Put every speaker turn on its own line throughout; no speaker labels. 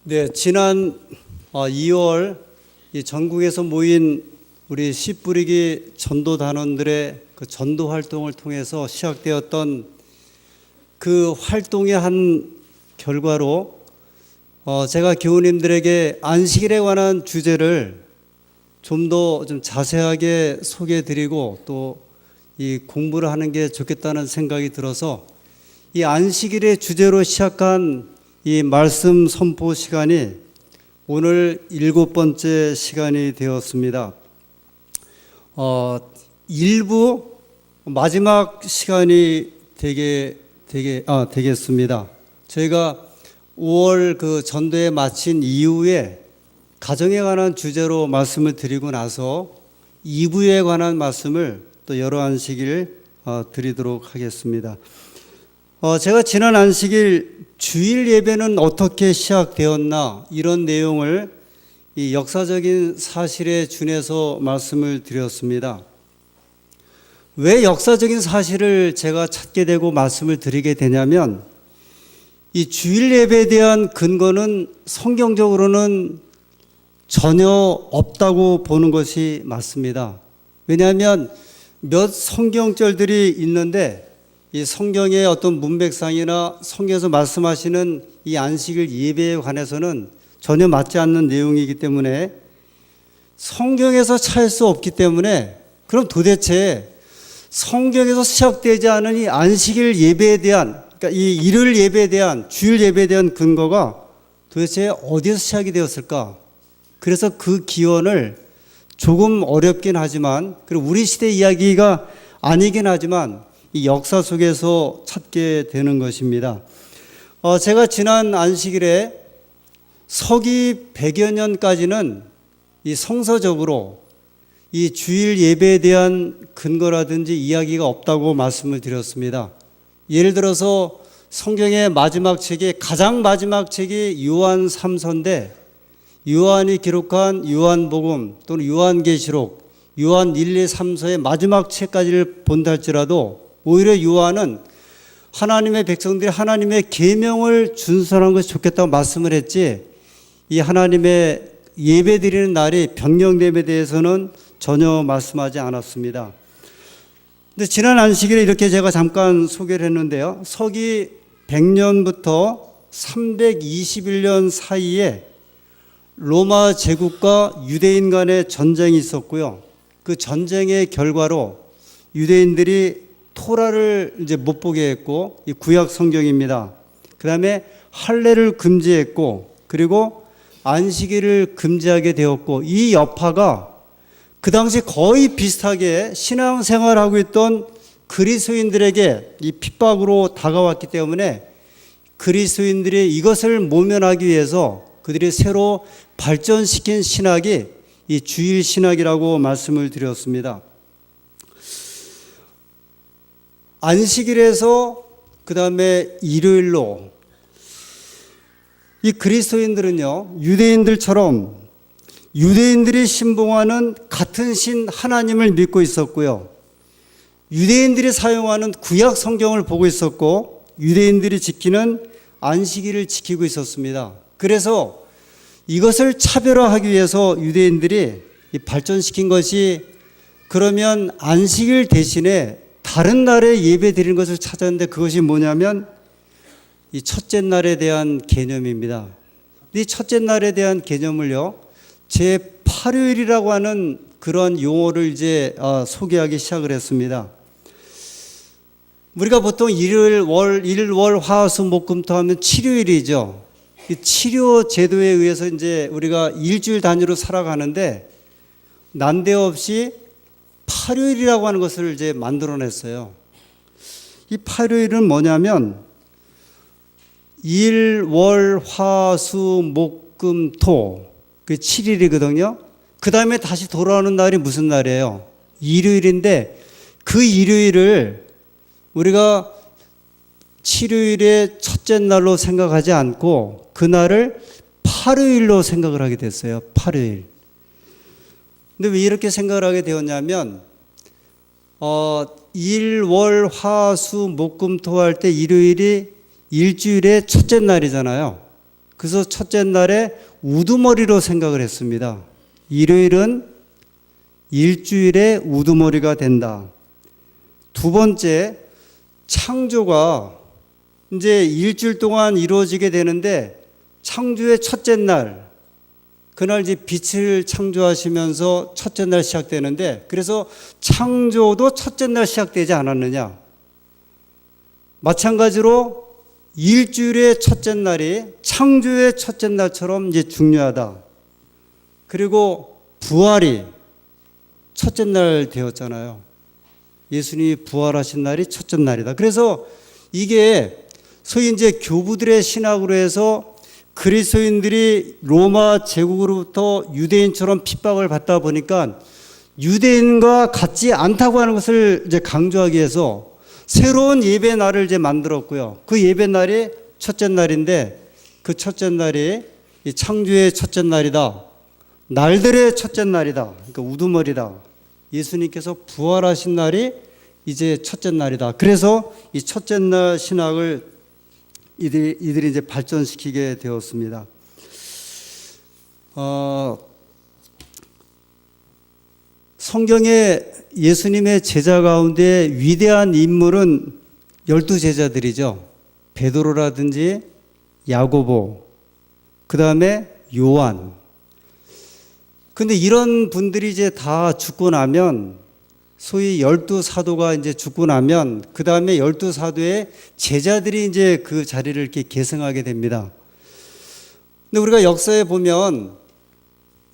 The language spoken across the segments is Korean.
네, 지난 2월 전국에서 모인 우리 씨 뿌리기 전도 단원들의 그 전도 활동을 통해서 시작되었던 그 활동의 한 결과로 제가 교우님들에게 안식일에 관한 주제를 좀 더 좀 자세하게 소개해드리고 또 이 공부를 하는 게 좋겠다는 생각이 들어서 이 안식일의 주제로 시작한 이 말씀 선포 시간이 오늘 7번째 시간이 되었습니다. 일부 마지막 시간이 되겠습니다. 저희가 5월 그 전도회 마친 이후에 가정에 관한 주제로 말씀을 드리고 나서 2부에 관한 말씀을 또 여러 안식일 드리도록 하겠습니다. 제가 지난 안식일 주일 예배는 어떻게 시작되었나 이런 내용을 이 역사적인 사실에 준해서 말씀을 드렸습니다. 왜 역사적인 사실을 제가 찾게 되고 말씀을 드리게 되냐면 이 주일 예배에 대한 근거는 성경적으로는 전혀 없다고 보는 것이 맞습니다. 왜냐하면 몇 성경절들이 있는데 이 성경의 어떤 문맥상이나 성경에서 말씀하시는 이 안식일 예배에 관해서는 전혀 맞지 않는 내용이기 때문에 성경에서 찾을 수 없기 때문에 그럼 도대체 성경에서 시작되지 않은 이 안식일 예배에 대한 그러니까 이 일요일 예배에 대한 주일 예배에 대한 근거가 도대체 어디서 시작이 되었을까? 그래서 그 기원을 조금 어렵긴 하지만 그리고 우리 시대 이야기가 아니긴 하지만 이 역사 속에서 찾게 되는 것입니다. 제가 지난 안식일에 서기 100여 년까지는 이 성서적으로 이 주일 예배에 대한 근거라든지 이야기가 없다고 말씀을 드렸습니다. 예를 들어서 성경의 마지막 책이 가장 마지막 책이 요한 3서인데 요한이 기록한 요한복음 또는 요한계시록, 요한 1, 2, 3서의 마지막 책까지를 본다 할지라도 오히려 요한은 하나님의 백성들이 하나님의 계명을 준守하는 것이 좋겠다고 말씀을 했지 이 하나님의 예배 드리는 날이 변경됨에 대해서는 전혀 말씀하지 않았습니다. 근데 지난 안식일에 이렇게 제가 잠깐 소개를 했는데요. 서기 100년부터 321년 사이에 로마 제국과 유대인 간의 전쟁이 있었고요. 그 전쟁의 결과로 유대인들이 토라를 이제 못 보게 했고, 이 구약 성경입니다. 그 다음에 할례를 금지했고, 그리고 안식일을 금지하게 되었고, 이 여파가 그 당시 거의 비슷하게 신앙생활하고 있던 그리스도인들에게 이 핍박으로 다가왔기 때문에 그리스도인들이 이것을 모면하기 위해서 그들이 새로 발전시킨 신학이 이 주일 신학이라고 말씀을 드렸습니다. 안식일에서 그 다음에 일요일로 이 그리스도인들은요 유대인들처럼 유대인들이 신봉하는 같은 신 하나님을 믿고 있었고요. 유대인들이 사용하는 구약 성경을 보고 있었고 유대인들이 지키는 안식일을 지키고 있었습니다. 그래서 이것을 차별화하기 위해서 유대인들이 발전시킨 것이 그러면 안식일 대신에 다른 날에 예배 드리는 것을 찾았는데 그것이 뭐냐면 이 첫째 날에 대한 개념입니다. 이 첫째 날에 대한 개념을요 제8요일이라고 하는 그런 용어를 이제 소개하기 시작을 했습니다. 우리가 보통 일요일, 월, 화, 수, 목, 금, 토 하면 7요일이죠. 이 치료 제도에 의해서 이제 우리가 일주일 단위로 살아가는데 난데없이 8요일이라고 하는 것을 이제 만들어냈어요. 이 8요일은 뭐냐면 일, 월, 화, 수, 목, 금, 토 그 7일이거든요. 그 다음에 다시 돌아오는 날이 무슨 날이에요? 일요일인데 그 일요일을 우리가 7요일의 첫째 날로 생각하지 않고 그날을 8요일로 생각을 하게 됐어요. 8요일. 근데 왜 이렇게 생각을 하게 되었냐면 일, 월, 화, 수, 목, 금, 토 할 때 일요일이 일주일의 첫째 날이잖아요. 그래서 첫째 날에 우두머리로 생각을 했습니다. 일요일은 일주일의 우두머리가 된다. 두 번째, 창조가 이제 일주일 동안 이루어지게 되는데 창조의 첫째 날, 그날 이제 빛을 창조하시면서 첫째 날 시작되는데, 그래서 창조도 첫째 날 시작되지 않았느냐. 마찬가지로 일주일의 첫째 날이 창조의 첫째 날처럼 이제 중요하다. 그리고 부활이 첫째 날 되었잖아요. 예수님이 부활하신 날이 첫째 날이다. 그래서 이게 소위 이제 교부들의 신학으로 해서 그리스도인들이 로마 제국으로부터 유대인처럼 핍박을 받다 보니까 유대인과 같지 않다고 하는 것을 이제 강조하기 위해서 새로운 예배 날을 이제 만들었고요. 그 예배 날이 첫째 날인데 그 첫째 날이 이 창조의 첫째 날이다. 날들의 첫째 날이다. 그러니까 우두머리다. 예수님께서 부활하신 날이 이제 첫째 날이다. 그래서 이 첫째 날 신학을 이들이 이제 발전시키게 되었습니다. 성경에 예수님의 제자 가운데 위대한 인물은 12제자들이죠. 베드로라든지 야고보, 그 다음에 요한. 근데 이런 분들이 이제 다 죽고 나면 소위 12사도가 이제 죽고 나면 그 다음에 12사도의 제자들이 이제 그 자리를 이렇게 계승하게 됩니다. 근데 우리가 역사에 보면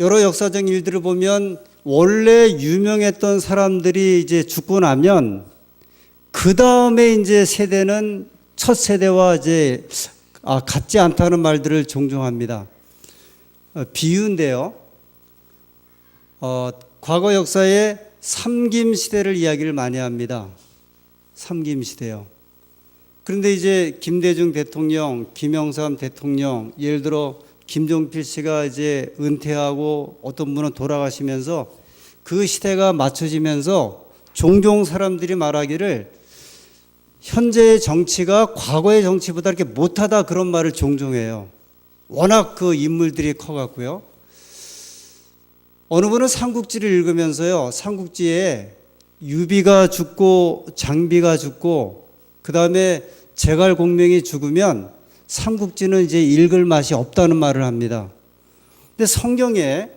여러 역사적 일들을 보면 원래 유명했던 사람들이 이제 죽고 나면 그 다음에 이제 세대는 첫 세대와 이제 같지 않다는 말들을 종종 합니다. 비유인데요. 과거 역사에 삼김 시대를 이야기를 많이 합니다. 삼김 시대요. 그런데 이제 김대중 대통령, 김영삼 대통령, 예를 들어 김종필 씨가 이제 은퇴하고 어떤 분은 돌아가시면서 그 시대가 맞춰지면서 종종 사람들이 말하기를 현재의 정치가 과거의 정치보다 이렇게 못하다 그런 말을 종종 해요. 워낙 그 인물들이 커갖고요. 어느 분은 삼국지를 읽으면서요, 삼국지에 유비가 죽고 장비가 죽고 그 다음에 제갈공명이 죽으면 삼국지는 이제 읽을 맛이 없다는 말을 합니다. 근데 성경에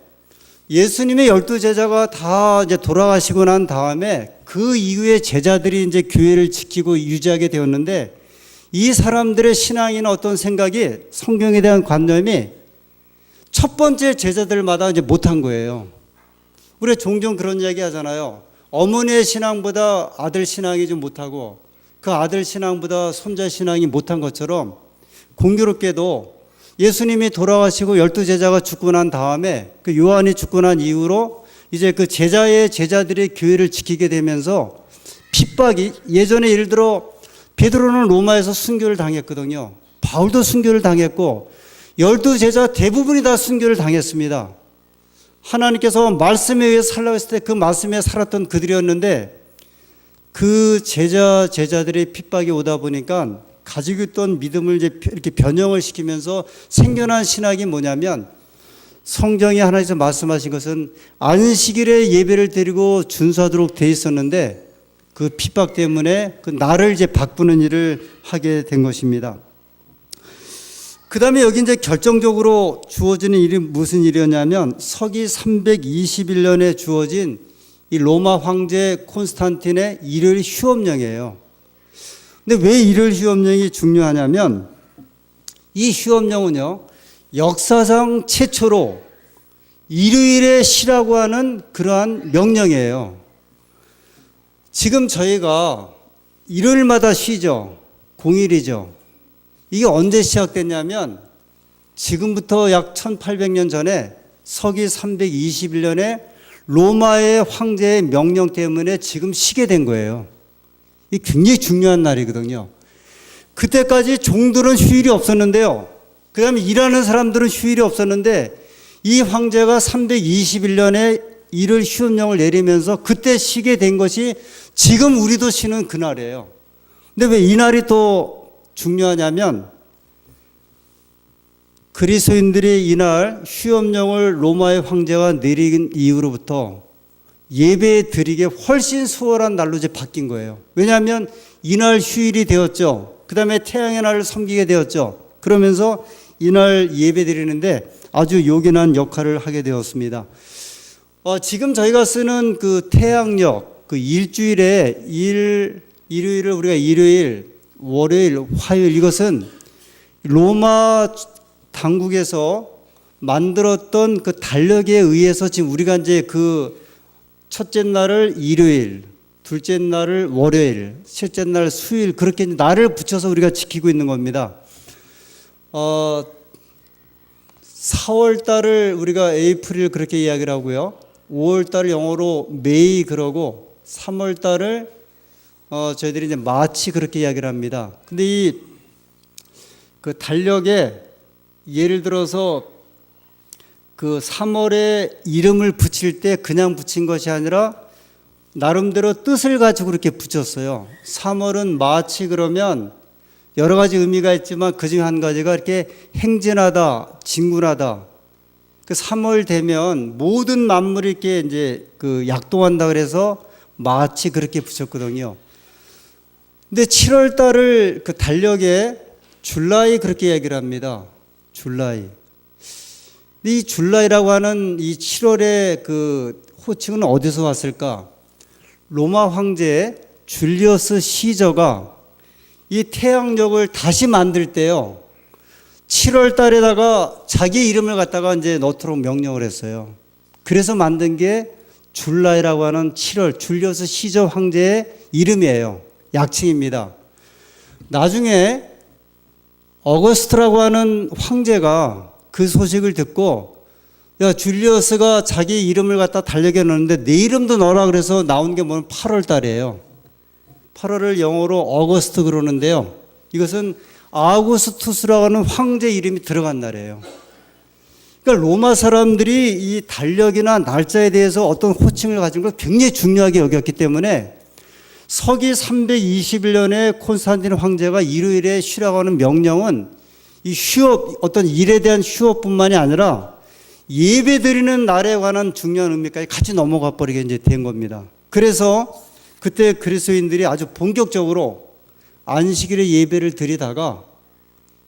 예수님의 12제자가 다 이제 돌아가시고 난 다음에 그 이후에 제자들이 이제 교회를 지키고 유지하게 되었는데 이 사람들의 신앙이나 어떤 생각이 성경에 대한 관념이 첫 번째 제자들마다 이제 못한 거예요. 우리 종종 그런 이야기 하잖아요. 어머니의 신앙보다 아들 신앙이 좀 못하고 그 아들 신앙보다 손자 신앙이 못한 것처럼 공교롭게도 예수님이 돌아가시고 12제자가 죽고 난 다음에 그 요한이 죽고 난 이후로 이제 그 제자들이 교회를 지키게 되면서 핍박이 예전에 예를 들어 베드로는 로마에서 순교를 당했거든요. 바울도 순교를 당했고 12제자 대부분이 다 순교를 당했습니다. 하나님께서 말씀에 의해 살라고 했을 때 그 말씀에 살았던 그들이었는데 그 제자들의 핍박이 오다 보니까 가지고 있던 믿음을 이제 이렇게 변형을 시키면서 생겨난 신학이 뭐냐면 성경에 하나님께서 말씀하신 것은 안식일에 예배를 드리고 준수하도록 돼 있었는데 그 핍박 때문에 그 날을 이제 바꾸는 일을 하게 된 것입니다. 그 다음에 여기 이제 결정적으로 주어지는 일이 무슨 일이었냐면 서기 321년에 주어진 이 로마 황제 콘스탄틴의 일요일 휴업령이에요. 근데 왜 일요일 휴업령이 중요하냐면 이 휴업령은요, 역사상 최초로 일요일에 쉬라고 하는 그러한 명령이에요. 지금 저희가 일요일마다 쉬죠. 공휴일이죠. 이게 언제 시작됐냐면 지금부터 약 1800년 전에 서기 321년에 로마의 황제의 명령 때문에 지금 쉬게 된 거예요. 이게 굉장히 중요한 날이거든요. 그때까지 종들은 휴일이 없었는데요. 그 다음에 일하는 사람들은 휴일이 없었는데 이 황제가 321년에 일요일 휴업령을 내리면서 그때 쉬게 된 것이 지금 우리도 쉬는 그날이에요. 근데 왜 이 날이 또 중요하냐면 그리스도인들이 이날 휴업령을 로마의 황제가 내린 이후로부터 예배 드리기 훨씬 수월한 날로 이제 바뀐 거예요. 왜냐하면 이날 휴일이 되었죠. 그 다음에 태양의 날을 섬기게 되었죠. 그러면서 이날 예배 드리는데 아주 요긴한 역할을 하게 되었습니다. 지금 저희가 쓰는 그 태양력, 그 일주일에 일요일을 우리가 일요일, 월요일, 화요일, 이것은 로마 당국에서 만들었던 그 달력에 의해서 지금 우리가 이제 그 첫째 날을 일요일, 둘째 날을 월요일, 셋째 날 수요일, 그렇게 날을 붙여서 우리가 지키고 있는 겁니다. 4월 달을 우리가 에이프릴 그렇게 이야기를 하고요. 5월 달을 영어로 메이 그러고 3월 달을 저희들이 이제 마치 그렇게 이야기를 합니다. 근데 이 그 달력에 예를 들어서 그 3월에 이름을 붙일 때 그냥 붙인 것이 아니라 나름대로 뜻을 가지고 그렇게 붙였어요. 3월은 마치 그러면 여러 가지 의미가 있지만 그중 한 가지가 이렇게 행진하다, 진군하다. 그 3월 되면 모든 만물이 이렇게 이제 그 약동한다 그래서 마치 그렇게 붙였거든요. 근데 7월 달을 그 달력에 줄라이 그렇게 얘기를 합니다. 줄라이. 이 줄라이라고 하는 이 7월의 그 호칭은 어디서 왔을까? 로마 황제 줄리어스 시저가 이 태양력을 다시 만들 때요. 7월 달에다가 자기 이름을 갖다가 이제 넣도록 명령을 했어요. 그래서 만든 게 줄라이라고 하는 7월 줄리어스 시저 황제의 이름이에요. 약칭입니다. 나중에 어거스트라고 하는 황제가 그 소식을 듣고 야 줄리어스가 자기 이름을 갖다 달력에 넣었는데 내 이름도 넣어라 그래서 나온 게 뭐냐면 8월 달이에요. 8월을 영어로 어거스트 그러는데요. 이것은 아우구스투스라고 하는 황제 이름이 들어간 날이에요. 그러니까 로마 사람들이 이 달력이나 날짜에 대해서 어떤 호칭을 가진 걸 굉장히 중요하게 여겼기 때문에 서기 321년에 콘스탄틴 황제가 일요일에 쉬라고 하는 명령은 이 휴업, 어떤 일에 대한 휴업뿐만이 아니라 예배 드리는 날에 관한 중요한 의미까지 같이 넘어가 버리게 이제 된 겁니다. 그래서 그때 그리스도인들이 아주 본격적으로 안식일에 예배를 드리다가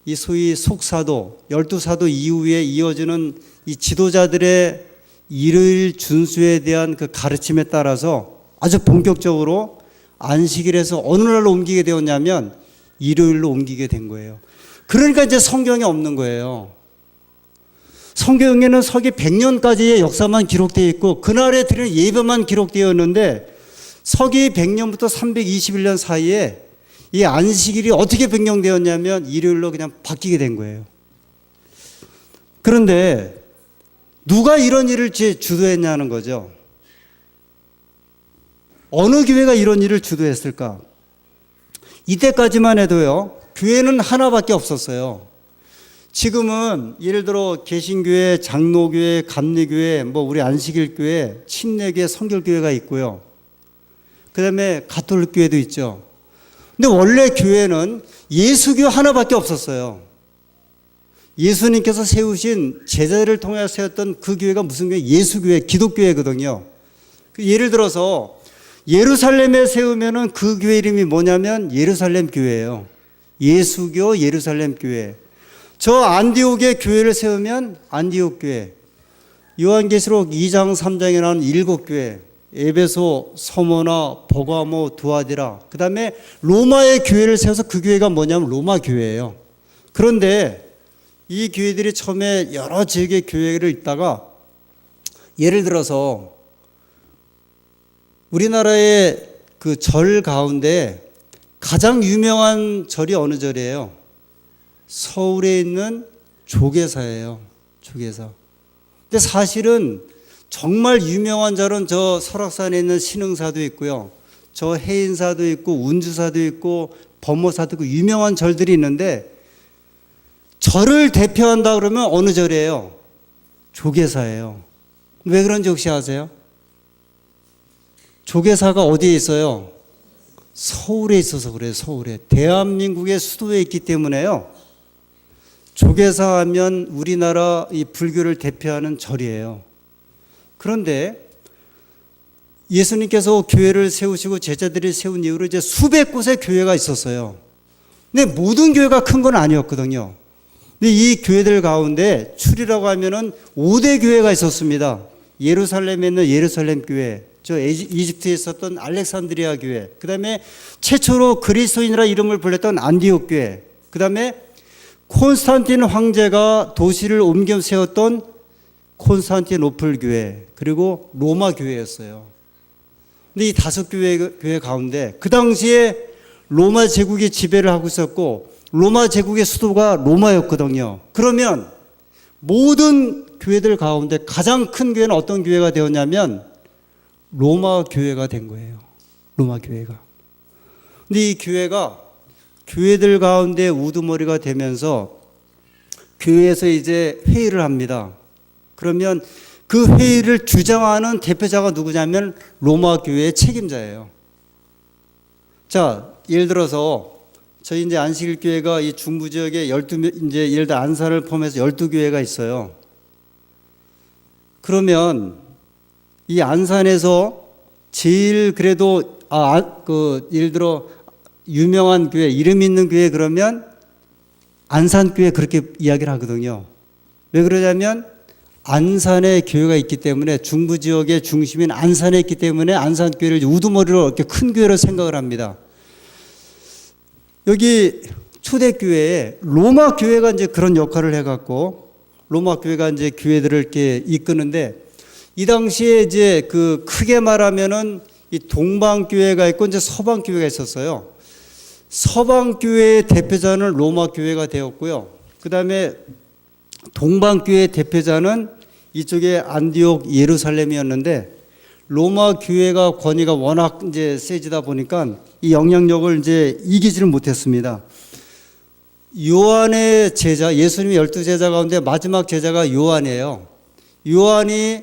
이 소위 속사도, 12사도 이후에 이어지는 이 지도자들의 일요일 준수에 대한 그 가르침에 따라서 아주 본격적으로 안식일에서 어느 날로 옮기게 되었냐면 일요일로 옮기게 된 거예요. 그러니까 이제 성경에 없는 거예요. 성경에는 서기 100년까지의 역사만 기록되어 있고 그날에 드리는 예배만 기록되어 있는데 서기 100년부터 321년 사이에 이 안식일이 어떻게 변경되었냐면 일요일로 그냥 바뀌게 된 거예요. 그런데 누가 이런 일을 주도했냐는 거죠. 어느 교회가 이런 일을 주도했을까? 이때까지만 해도요, 교회는 하나밖에 없었어요. 지금은 예를 들어 개신교회, 장로교회, 감리교회, 뭐 우리 안식일교회, 침례교회, 성결교회가 있고요. 그 다음에 가톨릭교회도 있죠. 근데 원래 교회는 예수교 하나밖에 없었어요. 예수님께서 세우신 제자를 통해 세웠던 그 교회가 무슨 교회? 예수교회, 기독교회거든요. 예를 들어서 예루살렘에 세우면은 그 교회 이름이 뭐냐면 예루살렘 교회예요. 예수교 예루살렘 교회. 저 안디옥에 교회를 세우면 안디옥 교회. 요한계시록 2장 3장에 나오는 7교회. 에베소, 서머나, 버가모, 두아디라. 그 다음에 로마의 교회를 세워서 그 교회가 뭐냐면 로마 교회예요. 그런데 이 교회들이 처음에 여러 지역의 교회를 있다가 예를 들어서 우리나라의 그 절 가운데 가장 유명한 절이 어느 절이에요? 서울에 있는 조계사예요. 조계사. 근데 사실은 정말 유명한 절은 저 설악산에 있는 신흥사도 있고요. 저 해인사도 있고 운주사도 있고 범어사도 있고 유명한 절들이 있는데 절을 대표한다 그러면 어느 절이에요? 조계사예요. 왜 그런지 혹시 아세요? 조계사가 어디에 있어요? 서울에 있어서 그래요. 서울에. 대한민국의 수도에 있기 때문에요. 조계사 하면 우리나라 이 불교를 대표하는 절이에요. 그런데 예수님께서 교회를 세우시고 제자들이 세운 이후로 이제 수백 곳의 교회가 있었어요. 근데 모든 교회가 큰 건 아니었거든요. 근데 이 교회들 가운데 출이라고 하면은 5대 교회가 있었습니다. 예루살렘에 있는 예루살렘 교회, 저 이집트에 있었던 알렉산드리아 교회, 그 다음에 최초로 그리스도인이라 이름을 불렸던 안디옥 교회, 그 다음에 콘스탄틴 황제가 도시를 옮겨 세웠던 콘스탄티노플 교회, 그리고 로마 교회였어요. 근데 이 5교회 가운데 그 당시에 로마 제국이 지배를 하고 있었고 로마 제국의 수도가 로마였거든요. 그러면 모든 교회들 가운데 가장 큰 교회는 어떤 교회가 되었냐면 로마 교회가 된 거예요. 로마 교회가. 근데 이 교회가 교회들 가운데 우두머리가 되면서 교회에서 이제 회의를 합니다. 그러면 그 회의를 주장하는 대표자가 누구냐면 로마 교회의 책임자예요. 자, 예를 들어서 저희 이제 안식일교회가 이 중부 지역에 이제 예를 들어 안산을 포함해서 12교회가 있어요. 그러면 이 안산에서 제일 그래도 예를 들어 유명한 교회, 이름 있는 교회 그러면 안산교회 그렇게 이야기를 하거든요. 왜 그러냐면 안산에 교회가 있기 때문에 중부 지역의 중심인 안산에 있기 때문에 안산교회를 우두머리로 이렇게 큰 교회로 생각을 합니다. 여기 초대교회에 로마 교회가 이제 그런 역할을 해갖고 로마 교회가 이제 교회들을 이렇게 이끄는데 이 당시에 이제 그 크게 말하면은 이 동방교회가 있고 이제 서방교회가 있었어요. 서방교회의 대표자는 로마 교회가 되었고요. 그 다음에 동방교회의 대표자는 이쪽에 안디옥 예루살렘이었는데 로마 교회가 권위가 워낙 이제 세지다 보니까 이 영향력을 이제 이기지를 못했습니다. 요한의 제자, 예수님의 12제자 가운데 마지막 제자가 요한이에요. 요한이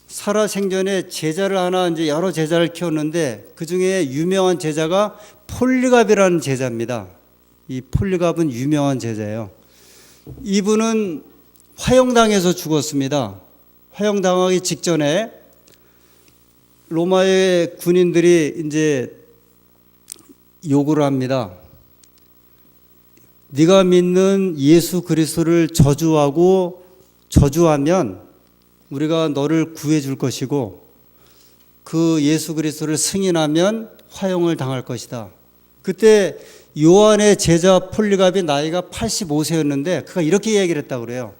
살아생전에 제자를 하나 이제 여러 제자를 키웠는데 그 중에 유명한 제자가 폴리갑이라는 제자입니다. 이 폴리갑은 유명한 제자예요. 이분은 화형당해서 죽었습니다. 화형당하기 직전에 로마의 군인들이 이제 요구를 합니다. 네가 믿는 예수 그리스도를 저주하면 우리가 너를 구해 줄 것이고 그 예수 그리스도를 승인하면 화형을 당할 것이다. 그때 요한의 제자 폴리갑이 나이가 85세였는데 그가 이렇게 얘기를 했다고 그래요.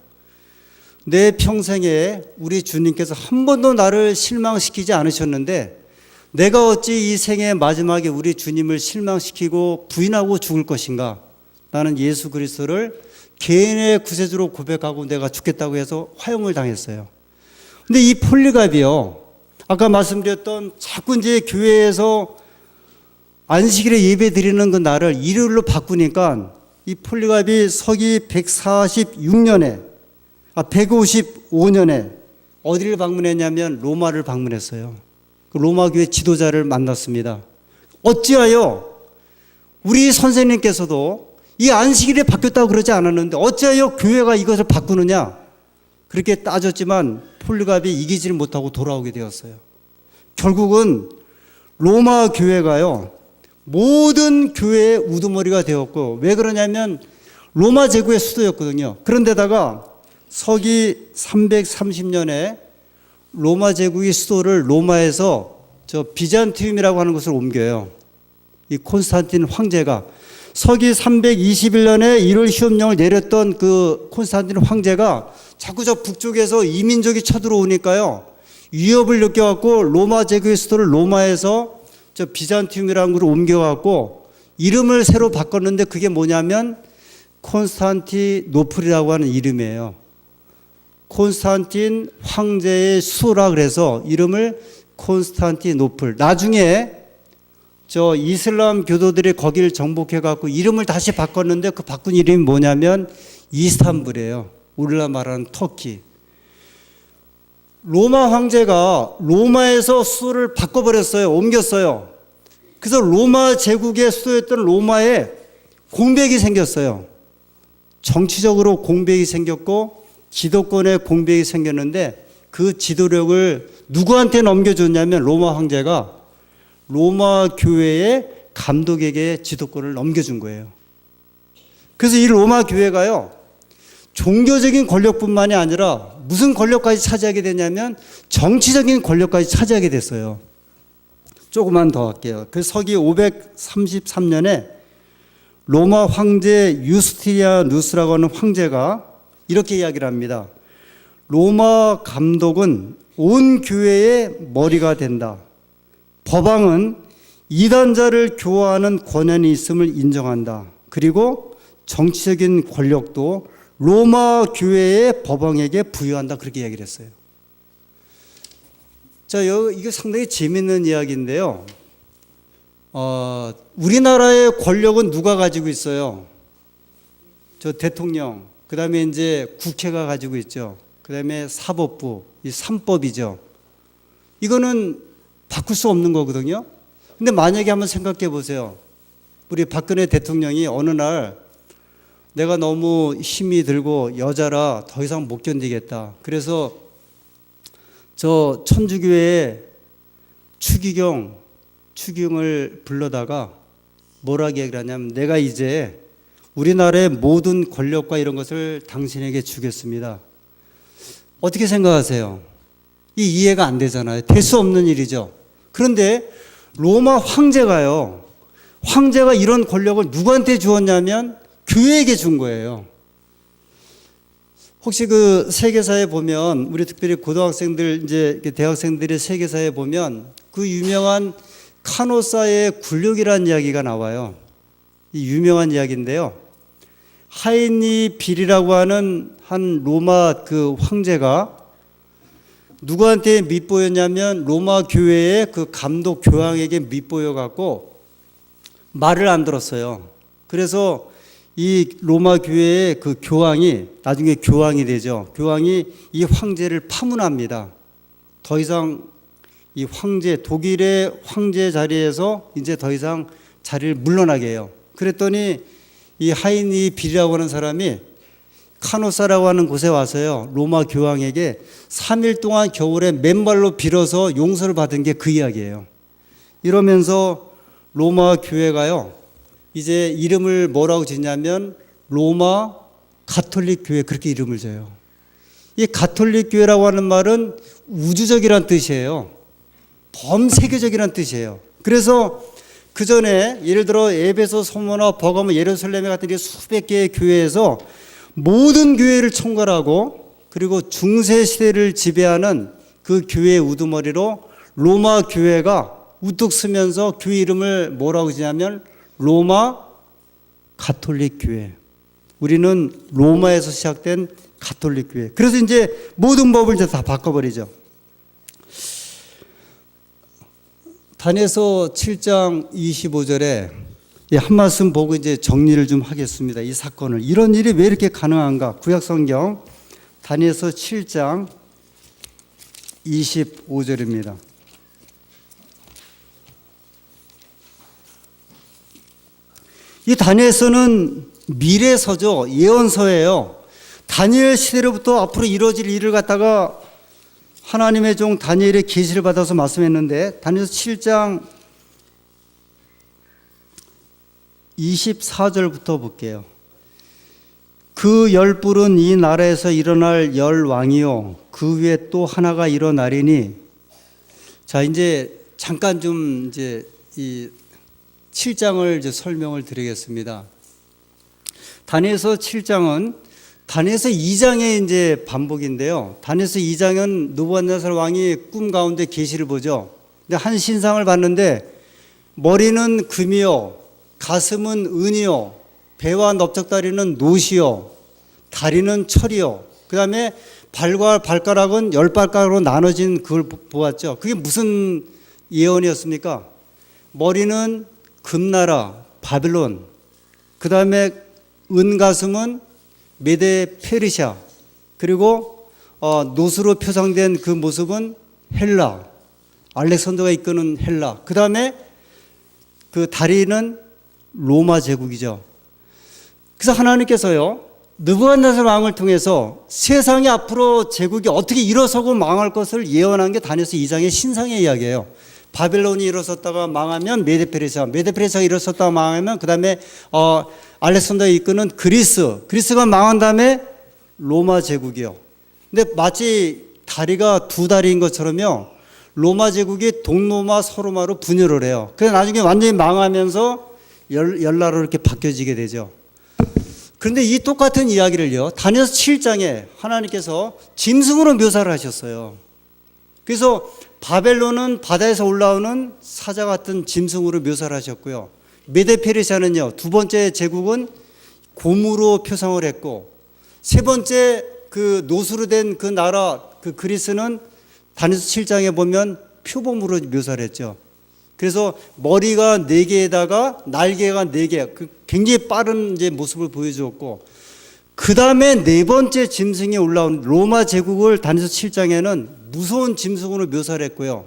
내 평생에 우리 주님께서 한 번도 나를 실망시키지 않으셨는데 내가 어찌 이 생의 마지막에 우리 주님을 실망시키고 부인하고 죽을 것인가. 나는 예수 그리스도를 개인의 구세주로 고백하고 내가 죽겠다고 해서 화형을 당했어요. 근데 이 폴리갑이요, 아까 말씀드렸던 자꾸 이제 교회에서 안식일에 예배 드리는 그 날을 일요일로 바꾸니까 이 폴리갑이 서기 155년에 어디를 방문했냐면 로마를 방문했어요. 그 로마 교회 지도자를 만났습니다. 어찌하여 우리 선생님께서도 이 안식일에 바뀌었다고 그러지 않았는데 어찌하여 교회가 이것을 바꾸느냐? 그렇게 따졌지만 폴리갑이 이기지를 못하고 돌아오게 되었어요. 결국은 로마 교회가요, 모든 교회의 우두머리가 되었고, 왜 그러냐면 로마 제국의 수도였거든요. 그런데다가 서기 330년에 로마 제국의 수도를 로마에서 비잔티움이라고 하는 곳을 옮겨요. 이 콘스탄틴 황제가 서기 321년에 1월 시험령을 내렸던 그 콘스탄틴 황제가 자꾸 저 북쪽에서 이민족이 쳐들어오니까요, 위협을 느껴갖고 로마 제국의 수도를 로마에서 저 비잔티움이라는 곳으로 옮겨갖고 이름을 새로 바꿨는데 그게 뭐냐면 콘스탄티노플이라고 하는 이름이에요. 콘스탄틴 황제의 수도라 그래서 이름을 콘스탄티노플. 나중에 저 이슬람 교도들이 거기를 정복해갖고 이름을 다시 바꿨는데 그 바꾼 이름이 뭐냐면 이스탄불이에요. 우리가 말하는 터키. 로마 황제가 로마에서 수도를 바꿔버렸어요. 옮겼어요. 그래서 로마 제국의 수도였던 로마에 공백이 생겼어요. 정치적으로 공백이 생겼고 기독권에 공백이 생겼는데 그 지도력을 누구한테 넘겨줬냐면 로마 황제가 로마 교회의 감독에게 지도권을 넘겨준 거예요. 그래서 이 로마 교회가요, 종교적인 권력뿐만이 아니라 무슨 권력까지 차지하게 되냐면 정치적인 권력까지 차지하게 됐어요. 조금만 더 할게요. 그 서기 533년에 로마 황제 유스티니아누스라고 하는 황제가 이렇게 이야기를 합니다. 로마 감독은 온 교회의 머리가 된다. 법왕은 이단자를 교화하는 권한이 있음을 인정한다. 그리고 정치적인 권력도 로마 교회의 법왕에게 부여한다. 그렇게 이야기를 했어요. 자, 이게 상당히 재미있는 이야기인데요. 우리나라의 권력은 누가 가지고 있어요? 저 대통령, 그 다음에 이제 국회가 가지고 있죠. 그 다음에 사법부, 이 3법이죠. 이거는 바꿀 수 없는 거거든요. 근데 만약에 한번 생각해 보세요. 우리 박근혜 대통령이 어느 날 내가 너무 힘이 들고 여자라 더 이상 못 견디겠다. 그래서 저 천주교회 추기경을 불러다가 뭐라고 얘기를 하냐면 내가 이제 우리나라의 모든 권력과 이런 것을 당신에게 주겠습니다. 어떻게 생각하세요? 이해가 안 되잖아요. 될 수 없는 일이죠. 그런데 로마 황제가 이런 권력을 누구한테 주었냐면 교회에게 준 거예요. 혹시 그 세계사에 보면 우리 특별히 고등학생들 이제 대학생들의 세계사에 보면 그 유명한 카노사의 굴욕이라는 이야기가 나와요. 이 유명한 이야기인데요. 하이니 빌이라고 하는 한 로마 그 황제가 누구한테 밑보였냐면 로마 교회의 그 감독 교황에게 밑보여 갖고 말을 안 들었어요. 그래서 이 로마 교회의 그 교황이 나중에 교황이 되죠. 교황이 이 황제를 파문합니다. 더 이상 이 황제, 독일의 황제 자리에서 이제 더 이상 자리를 물러나게 해요. 그랬더니 이 하이니 빌이라고 하는 사람이 카노사라고 하는 곳에 와서요, 로마 교황에게 3일 동안 겨울에 맨발로 빌어서 용서를 받은 게 그 이야기예요. 이러면서 로마 교회가요, 이제 이름을 뭐라고 짓냐면 로마 가톨릭 교회, 그렇게 이름을 줘요. 이 가톨릭 교회라고 하는 말은 우주적이란 뜻이에요. 범세계적이란 뜻이에요. 그래서 그 전에 예를 들어 에베소, 소모나, 버가모, 예루살렘 같은 수백 개의 교회에서 모든 교회를 총괄하고 그리고 중세 시대를 지배하는 그 교회의 우두머리로 로마 교회가 우뚝 서면서 교회 이름을 뭐라고 지냐면 로마 가톨릭 교회. 우리는 로마에서 시작된 가톨릭 교회. 그래서 이제 모든 법을 이제 다 바꿔버리죠. 다니엘서 7장 25절에 한 말씀 보고 이제 정리를 좀 하겠습니다. 이 사건을. 이런 일이 왜 이렇게 가능한가? 구약성경 다니엘서 7장 25절입니다. 이 다니엘서는 미래서죠. 예언서예요. 다니엘 시대로부터 앞으로 이루어질 일을 갖다가 하나님의 종 다니엘의 계시를 받아서 말씀했는데 다니엘서 7장 24절부터 볼게요. 그 열불은 이 나라에서 일어날 열 왕이요 그 위에 또 하나가 일어나리니. 자, 이제 잠깐 좀 이제 이 7장을 이제 설명을 드리겠습니다. 다니엘서 7장은 다니엘서 2장의 이제 반복인데요. 다니엘서 2장은 느부갓네살 왕이 꿈 가운데 계시를 보죠. 근데 한 신상을 봤는데 머리는 금이요, 가슴은 은이요, 배와 넓적다리는 노시요, 다리는 철이요. 그 다음에 발과 발가락은 10발가락으로 나눠진 그걸 보았죠. 그게 무슨 예언이었습니까? 머리는 금나라 바빌론, 그 다음에 은가슴은 메데 페르시아, 그리고 노스로 표상된 그 모습은 헬라, 알렉산더가 이끄는 헬라, 그 다음에 그 다리는 로마 제국이죠. 그래서 하나님께서요 느부갓네살 왕을 통해서 세상이 앞으로 제국이 어떻게 일어서고 망할 것을 예언한 게 다니엘서 2장의 신상의 이야기예요. 바벨론이 일어섰다가 망하면 메데페르시아가 일어섰다가 망하면 그 다음에 알렉산더가 이끄는 그리스가 망한 다음에 로마 제국이요. 근데 마치 다리가 두 다리인 것처럼요. 로마 제국이 동로마 서로마로 분열을 해요. 그래서 나중에 완전히 망하면서 열나라로 이렇게 바뀌어지게 되죠. 그런데 이 똑같은 이야기를요, 다니엘서 7장에 하나님께서 짐승으로 묘사를 하셨어요. 그래서 바벨론은 바다에서 올라오는 사자 같은 짐승으로 묘사를 하셨고요. 메데페르시아는요, 두 번째 제국은 곰으로 표상을 했고, 세 번째 그 노수로 된 그 나라, 그 그리스는 다니엘서 7장에 보면 표범으로 묘사를 했죠. 그래서 머리가 4개에다가 날개가 4개, 굉장히 빠른 이제 모습을 보여주었고, 그 다음에 네 번째 짐승이 올라온 로마 제국을 다니엘서 7장에는 무서운 짐승으로 묘사를 했고요.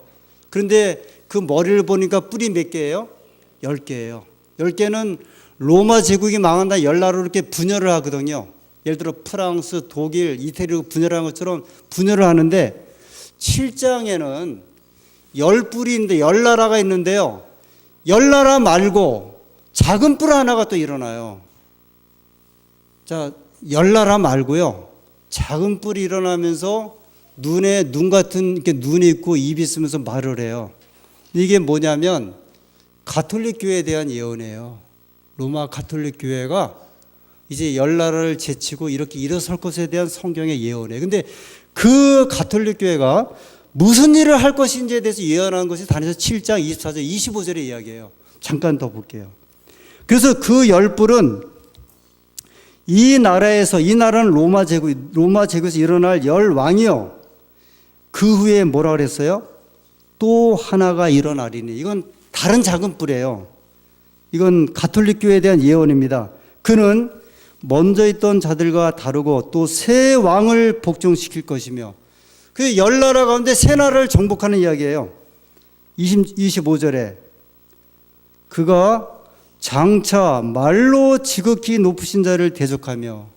그런데 그 머리를 보니까 뿔이 몇 개예요? 10개예요. 10개는 로마 제국이 망한다 열나라로 이렇게 분열을 하거든요. 예를 들어 프랑스, 독일, 이태리로 분열하는 것처럼 분열을 하는데 7장에는 10뿔인데 10나라가 있는데요. 10나라 말고 작은 뿔 하나가 또 일어나요. 자, 10나라 말고요. 작은 뿔이 일어나면서 눈에 눈 같은 이렇게 눈이 있고 입이 있으면서 말을 해요. 이게 뭐냐면 가톨릭 교회에 대한 예언이에요. 로마 가톨릭 교회가 이제 10나라를 제치고 이렇게 일어설 것에 대한 성경의 예언이에요. 근데 그 가톨릭 교회가 무슨 일을 할 것인지에 대해서 예언하는 것이 다니엘서 7장 24절 25절의 이야기예요. 잠깐 더 볼게요. 그래서 그 10뿔은 이 나라는 로마 제국에서 일어날 10왕이요. 그 후에 뭐라 그랬어요? 또 하나가 일어나리니. 이건 다른 작은 뿔이에요. 이건 가톨릭 교회에 대한 예언입니다. 그는 먼저 있던 자들과 다르고 또 새 왕을 복종시킬 것이며, 그 10나라 가운데 새 나라를 정복하는 이야기예요. 25절에 그가 장차 말로 지극히 높으신 자를 대적하며,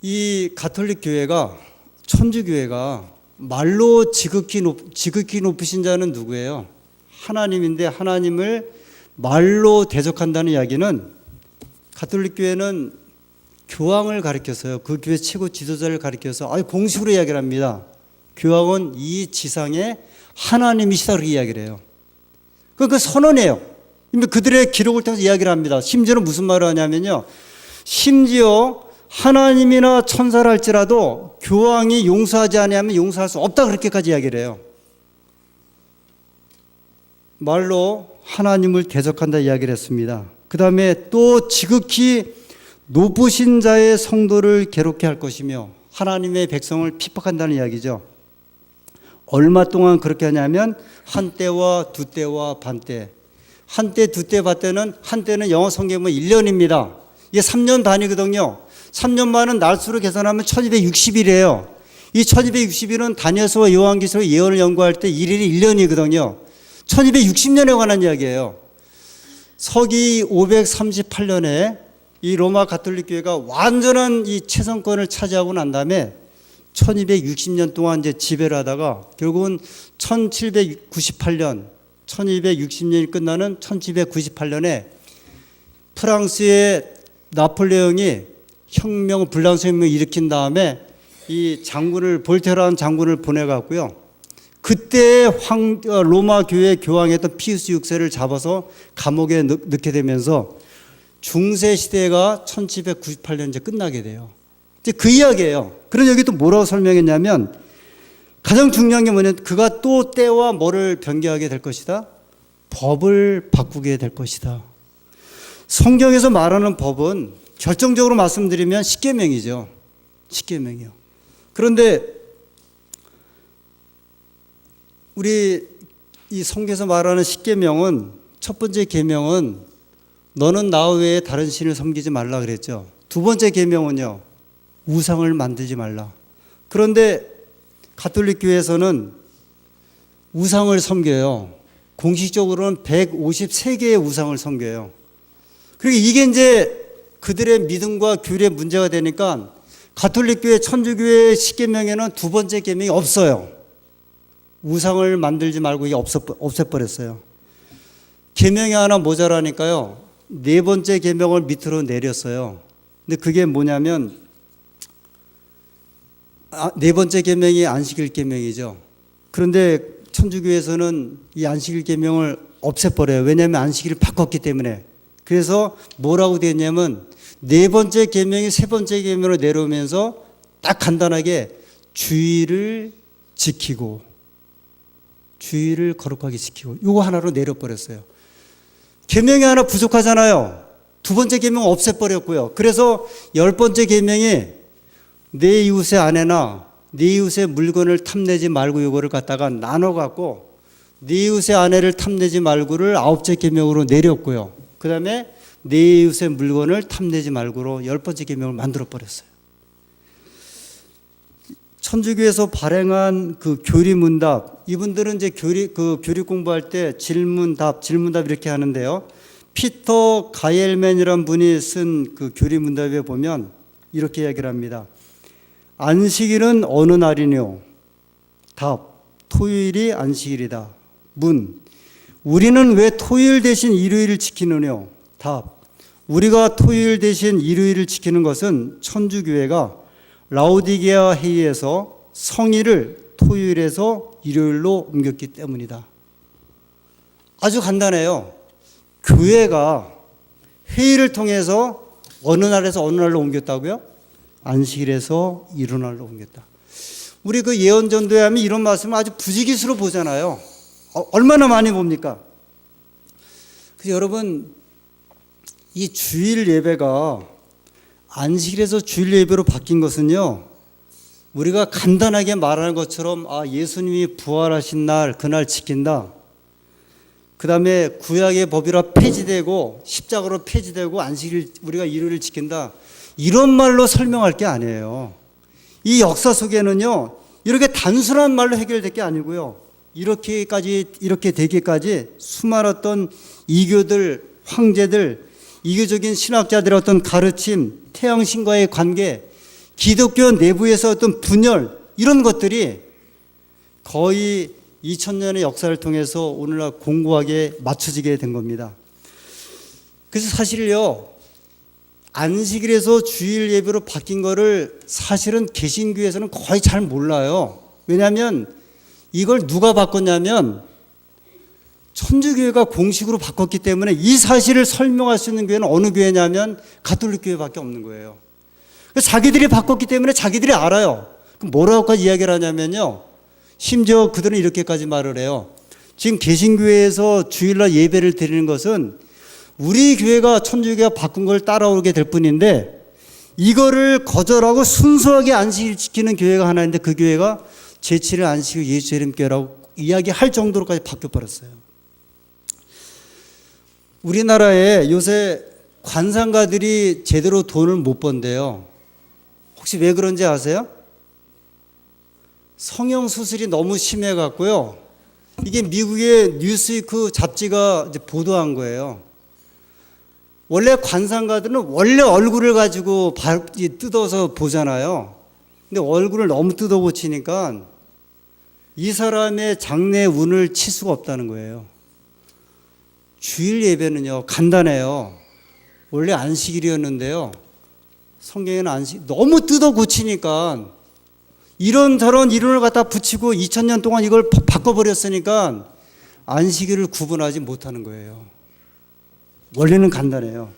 이 가톨릭 교회가, 천주교회가 말로 지극히 높으신 자는 누구예요? 하나님인데, 하나님을 말로 대적한다는 이야기는 가톨릭 교회는 교황을 가리켜서요. 그 교회 최고 지도자를 가리켜서 공식으로 이야기를 합니다. 교황은 이 지상의 하나님이시다 그렇게 이야기를 해요. 그 선언이에요. 그들의 기록을 통해서 이야기를 합니다. 심지어는 무슨 말을 하냐면요. 심지어 하나님이나 천사를 할지라도 교황이 용서하지 아니하면 용서할 수 없다 그렇게까지 이야기를 해요. 말로 하나님을 대적한다 이야기를 했습니다. 그 다음에 또 지극히 높으신 자의 성도를 괴롭게 할 것이며 하나님의 백성을 핍박한다는 이야기죠. 얼마 동안 그렇게 하냐면 한때와 두때와 반때. 한때, 두때, 반때는 한때는 영어 성경에 보면 1년입니다. 이게 3년 단위거든요. 3년 만은 날수로 계산하면 1260일이에요. 이 1260일은 다니엘서와 요한계시록 예언을 연구할 때 일일이 1년이거든요. 1260년에 관한 이야기예요. 서기 538년에 이 로마 가톨릭 교회가 완전한 이 채선권을 차지하고 난 다음에 1260년 동안 이제 지배를 하다가 결국은 1798년, 1260년이 끝나는 1798년에 프랑스의 나폴레옹이 불란서 혁명을 일으킨 다음에 이 장군을, 볼테라는 장군을 보내갔고요. 그때 로마 교회 교황이었던 피우스 6세를 잡아서 감옥에 넣게 되면서 중세 시대가 1798년 이제 끝나게 돼요. 이제 그 이야기예요. 그래서 여기 또 뭐라고 설명했냐면 가장 중요한 게 뭐냐면 그가 또 때와 뭐를 변개하게 될 것이다? 법을 바꾸게 될 것이다. 성경에서 말하는 법은 결정적으로 말씀드리면 십계명이죠. 십계명이요. 그런데 우리 이 성경에서 말하는 십계명은 첫 번째 계명은 너는 나 외에 다른 신을 섬기지 말라 그랬죠. 두 번째 계명은요. 우상을 만들지 말라. 그런데 가톨릭 교회에서는 우상을 섬겨요. 공식적으로는 153개의 우상을 섬겨요. 그리고 이게 이제 그들의 믿음과 규례에 문제가 되니까 가톨릭교회 천주교회 십계명에는 두 번째 계명이 없어요. 우상을 만들지 말고 이게 없애버렸어요. 계명이 하나 모자라니까요. 네 번째 계명을 밑으로 내렸어요. 근데 그게 뭐냐면 네 번째 계명이 안식일 계명이죠. 그런데 천주교에서는 이 안식일 계명을 없애버려요. 왜냐하면 안식일을 바꿨기 때문에. 그래서 뭐라고 되어 있냐면 네 번째 계명이 세 번째 계명으로 내려오면서 딱 간단하게 주의를 지키고 주의를 거룩하게 지키고 이거 하나로 내려버렸어요. 계명이 하나 부족하잖아요. 두 번째 계명 없애버렸고요. 그래서 열 번째 계명이 내 이웃의 아내나 내 이웃의 물건을 탐내지 말고 이거를 갖다가 나눠갖고 네 이웃의 아내를 탐내지 말고를 아홉째 계명으로 내렸고요. 그 다음에 네 이웃의 물건을 탐내지 말고로 열 번째 계명을 만들어 버렸어요. 천주교에서 발행한 그 교리문답, 이분들은 이제 교리 공부할 때 질문답 이렇게 하는데요. 피터 가이엘맨이라는 분이 쓴 그 교리문답에 보면 이렇게 이야기를 합니다. 안식일은 어느 날이뇨? 답, 토요일이 안식일이다. 문, 우리는 왜 토요일 대신 일요일을 지키느뇨? 답, 우리가 토요일 대신 일요일을 지키는 것은 천주교회가 라오디게아 회의에서 성일을 토요일에서 일요일로 옮겼기 때문이다. 아주 간단해요. 교회가 회의를 통해서 어느 날에서 어느 날로 옮겼다고요? 안식일에서 일요일로 옮겼다. 우리 그 예언전도에 하면 이런 말씀을 아주 부지기수로 보잖아요. 얼마나 많이 봅니까? 그래서 여러분, 이 주일 예배가 안식일에서 주일 예배로 바뀐 것은요, 우리가 간단하게 말하는 것처럼 예수님이 부활하신 날 그날 지킨다. 그 다음에 구약의 법이라 폐지되고 십자가로 폐지되고 안식일 우리가 일요일을 지킨다. 이런 말로 설명할 게 아니에요. 이 역사 속에는요, 이렇게 단순한 말로 해결될 게 아니고요, 이렇게 되기까지 수많았던 이교들, 황제들, 이교적인 신학자들의 어떤 가르침, 태양신과의 관계, 기독교 내부에서 어떤 분열, 이런 것들이 거의 2000년의 역사를 통해서 오늘날 공고하게 맞춰지게 된 겁니다. 그래서 사실요, 안식일에서 주일 예배로 바뀐 거를 사실은 개신교에서는 거의 잘 몰라요. 왜냐하면 이걸 누가 바꿨냐면 천주교회가 공식으로 바꿨기 때문에 이 사실을 설명할 수 있는 교회는 어느 교회냐면 가톨릭 교회밖에 없는 거예요. 자기들이 바꿨기 때문에 자기들이 알아요. 그럼 뭐라고까지 이야기를 하냐면요, 심지어 그들은 이렇게까지 말을 해요. 지금 개신교회에서 주일날 예배를 드리는 것은 우리 교회가 천주교가 바꾼 걸 따라오게 될 뿐인데, 이거를 거절하고 순수하게 안식일 지키는 교회가 하나 있는데 그 교회가 제7일 안식일 예수 재림교회라고 이야기할 정도로까지 바뀌어버렸어요. 우리나라에 요새 관상가들이 제대로 돈을 못 번대요. 혹시 왜 그런지 아세요? 성형수술이 너무 심해갖고요, 이게 미국의 뉴스위크 잡지가 이제 보도한 거예요. 원래 관상가들은 원래 얼굴을 가지고 뜯어서 보잖아요. 근데 얼굴을 너무 뜯어 고치니까 이 사람의 장래 운을 칠 수가 없다는 거예요. 주일 예배는요, 간단해요. 원래 안식일이었는데요, 성경에는 너무 뜯어 고치니까 이런저런 이론을 갖다 붙이고 2000년 동안 이걸 바꿔버렸으니까 안식일을 구분하지 못하는 거예요. 원래는 간단해요.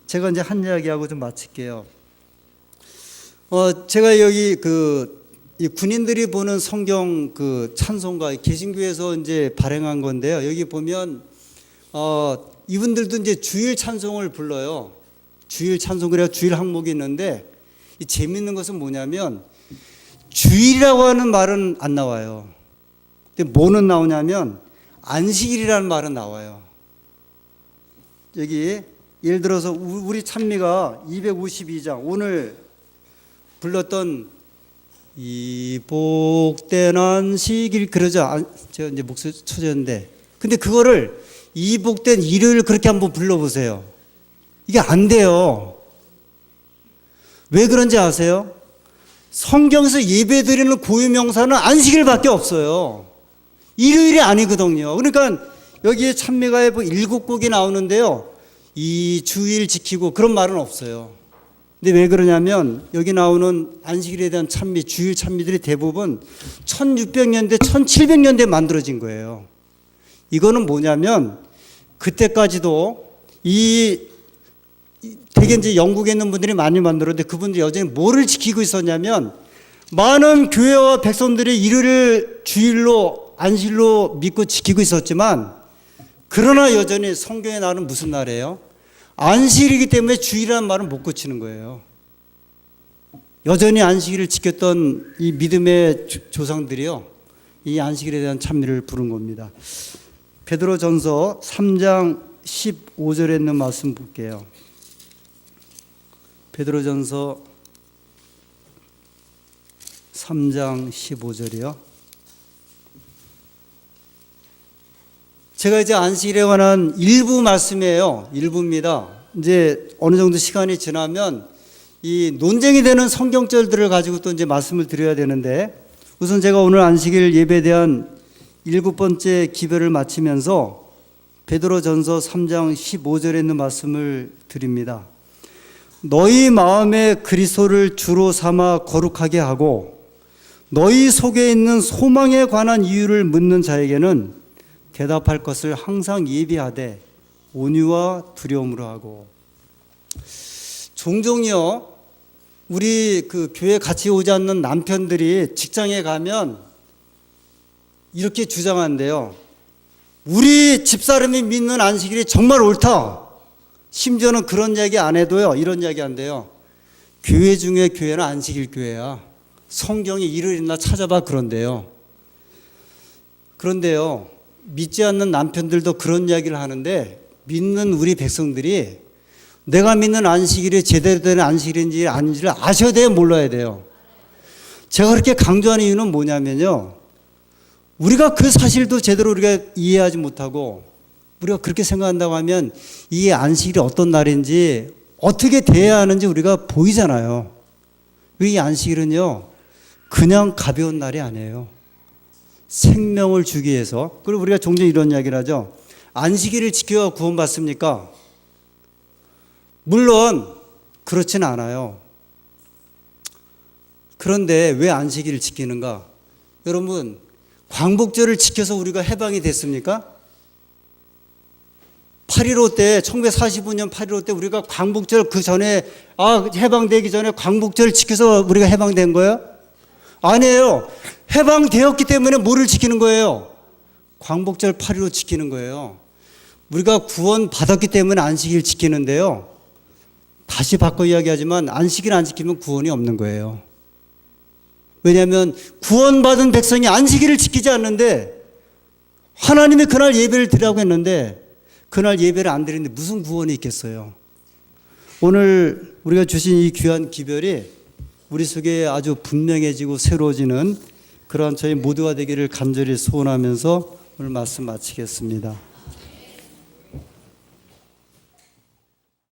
제가 이제 한 이야기하고 좀 마칠게요. 제가 여기 이 군인들이 보는 성경 찬송가 개신교에서 이제 발행한 건데요. 여기 보면 이분들도 이제 주일 찬송을 불러요. 주일 찬송, 그래야 주일 항목이 있는데, 이 재밌는 것은 뭐냐면 주일이라고 하는 말은 안 나와요. 근데 뭐는 나오냐면 안식일이라는 말은 나와요. 여기 예를 들어서 우리 찬미가 252장 오늘 불렀던 이 복된 안식일 그러죠. 제가 이제 목소리 쳐졌는데, 근데 그거를 이 복된 일요일 그렇게 한번 불러보세요. 이게 안 돼요. 왜 그런지 아세요? 성경에서 예배 드리는 고유명사는 안식일밖에 없어요. 일요일이 아니거든요. 그러니까 여기에 찬미가에 7곡이 나오는데요. 이 주일 지키고 그런 말은 없어요. 근데 왜 그러냐면 여기 나오는 안식일에 대한 찬미, 주일 찬미들이 대부분 1600년대, 1700년대에 만들어진 거예요. 이거는 뭐냐면 그때까지도 되게 이제 영국에 있는 분들이 많이 만들었는데 그분들이 여전히 뭐를 지키고 있었냐면 많은 교회와 백성들이 일요일을 주일로 안식일로 믿고 지키고 있었지만 그러나 여전히 성경에 나오는 무슨 날이에요? 안식일이기 때문에 주일이라는 말은 못 고치는 거예요. 여전히 안식일을 지켰던 이 믿음의 조상들이요, 이 안식일에 대한 찬미를 부른 겁니다. 베드로전서 3장 15절에 있는 말씀 볼게요. 베드로전서 3장 15절이요. 제가 이제 안식일에 관한 일부 말씀이에요. 일부입니다. 이제 어느 정도 시간이 지나면 이 논쟁이 되는 성경절들을 가지고 또 이제 말씀을 드려야 되는데, 우선 제가 오늘 안식일 예배에 대한 7번째 기별을 마치면서 베드로전서 3장 15절에 있는 말씀을 드립니다. 너희 마음에 그리스도를 주로 삼아 거룩하게 하고 너희 속에 있는 소망에 관한 이유를 묻는 자에게는 대답할 것을 항상 예비하되 온유와 두려움으로 하고. 종종요, 우리 그 교회 같이 오지 않는 남편들이 직장에 가면 이렇게 주장한대요. 우리 집사람이 믿는 안식일이 정말 옳다. 심지어는 그런 이야기 안 해도요, 이런 이야기 한대요. 교회 중에 교회는 안식일 교회야. 성경이 일요일이나 찾아봐. 그런데요, 믿지 않는 남편들도 그런 이야기를 하는데 믿는 우리 백성들이 내가 믿는 안식일이 제대로 된 안식일인지 아닌지를 아셔야 돼요, 몰라야 돼요? 제가 그렇게 강조하는 이유는 뭐냐면요, 우리가 그 사실도 제대로 우리가 이해하지 못하고 우리가 그렇게 생각한다고 하면 이 안식일이 어떤 날인지 어떻게 대해야 하는지 우리가 보이잖아요. 이 안식일은요, 그냥 가벼운 날이 아니에요. 생명을 주기 위해서. 그리고 우리가 종종 이런 이야기를 하죠. 안식일을 지켜 구원받습니까? 물론 그렇지는 않아요. 그런데 왜 안식일을 지키는가? 여러분, 광복절을 지켜서 우리가 해방이 됐습니까? 8.15 때, 1945년 8.15 때 우리가 광복절 그 전에, 해방되기 전에 광복절을 지켜서 우리가 해방된 거예요? 아니에요. 해방되었기 때문에 뭐를 지키는 거예요? 광복절 8.15 지키는 거예요. 우리가 구원 받았기 때문에 안식일 지키는데요, 다시 바꿔 이야기하지만 안식일 안 지키면 구원이 없는 거예요. 왜냐하면 구원받은 백성이 안식일을 지키지 않는데, 하나님이 그날 예배를 드리라고 했는데 그날 예배를 안 드리는데 무슨 구원이 있겠어요? 오늘 우리가 주신 이 귀한 기별이 우리 속에 아주 분명해지고 새로워지는 그러한 저희 모두가 되기를 간절히 소원하면서 오늘 말씀 마치겠습니다.